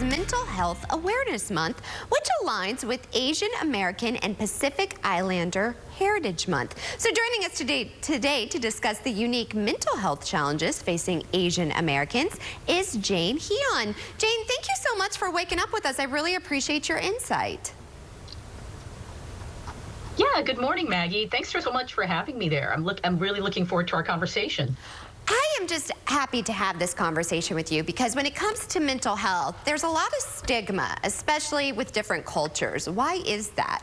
Mental Health Awareness Month, which aligns with Asian American and Pacific Islander Heritage Month. So joining us today to discuss the unique mental health challenges facing Asian Americans is Jane Heon. Jane, thank you so much for waking up with us. I really appreciate your insight. Yeah, good morning, Maggie. Thanks so much for having me there. I'm really looking forward to our conversation. I am just happy to have this conversation with you because when it comes to mental health, there's a lot of stigma, especially with different cultures. Why is that?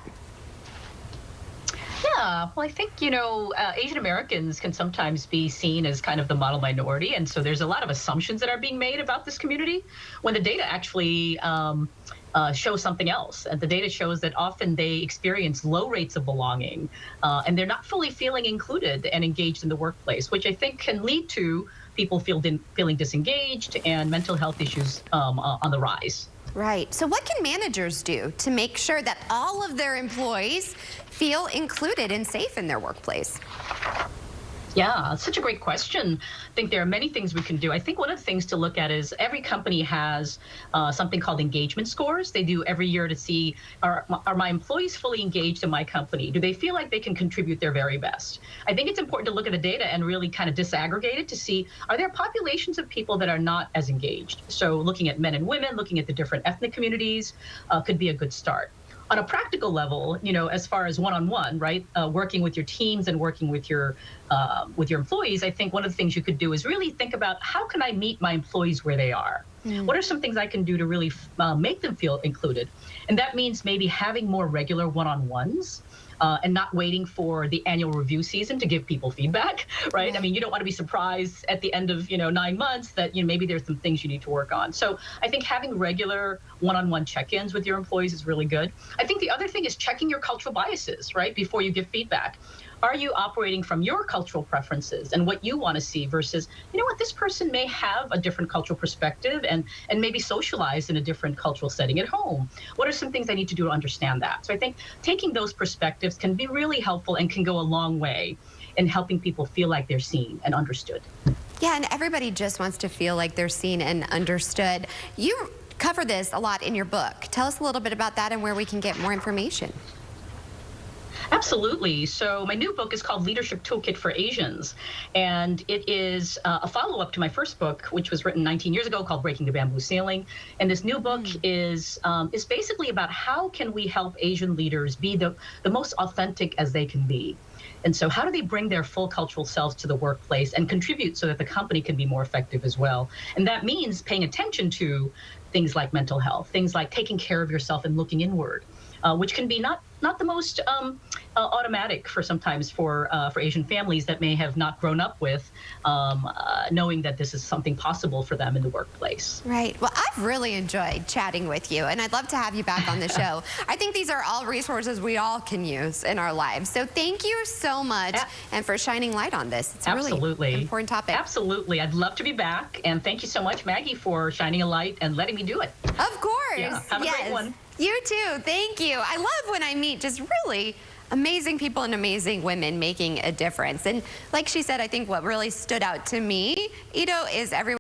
Yeah, well, I think, Asian Americans can sometimes be seen as kind of the model minority. And so there's a lot of assumptions that are being made about this community when the data actually shows something else. And the data shows that often they experience low rates of belonging and they're not fully feeling included and engaged in the workplace, which I think can lead to people feeling disengaged and mental health issues on the rise. Right. So what can managers do to make sure that all of their employees feel included and safe in their workplace? Yeah, such a great question. I think there are many things we can do. I think one of the things to look at is every company has something called engagement scores. They do every year to see, are my employees fully engaged in my company? Do they feel like they can contribute their very best? I think it's important to look at the data and really kind of disaggregate it to see, are there populations of people that are not as engaged? So looking at men and women, looking at the different ethnic communities could be a good start. On a practical level, as far as one-on-one, right, working with your teams and working with your employees, I think one of the things you could do is really think about how can I meet my employees where they are? What are some things I can do to really make them feel included? And that means maybe having more regular one-on-ones. And not waiting for the annual review season to give people feedback, right? I mean, you don't want to be surprised at the end of, 9 months that, maybe there's some things you need to work on. So I think having regular one-on-one check-ins with your employees is really good. I think the other thing is checking your cultural biases, right, before you give feedback. Are you operating from your cultural preferences and what you want to see versus, this person may have a different cultural perspective and maybe socialize in a different cultural setting at home. What are some things I need to do to understand that? So I think taking those perspectives can be really helpful and can go a long way in helping people feel like they're seen and understood. Yeah, and everybody just wants to feel like they're seen and understood. You cover this a lot in your book. Tell us a little bit about that and where we can get more information. Absolutely. So my new book is called Leadership Toolkit for Asians, and it is a follow-up to my first book, which was written 19 years ago, called Breaking the Bamboo Ceiling. And this new book is basically about how can we help Asian leaders be the most authentic as they can be. And so how do they bring their full cultural selves to the workplace and contribute so that the company can be more effective as well? And that means paying attention to things like mental health, things like taking care of yourself and looking inward, which can be not the most automatic sometimes for Asian families that may have not grown up with knowing that this is something possible for them in the workplace. Right. Well, I've really enjoyed chatting with you, and I'd love to have you back on the show. I think these are all resources we all can use in our lives. So thank you so much and for shining light on this. It's a really important topic. Absolutely. I'd love to be back, and thank you so much, Maggie, for shining a light and letting me do it. Of course. Yeah. Have a great one. You too. Thank you. I love when I meet just really amazing people and amazing women making a difference. And like she said, I think what really stood out to me, is everyone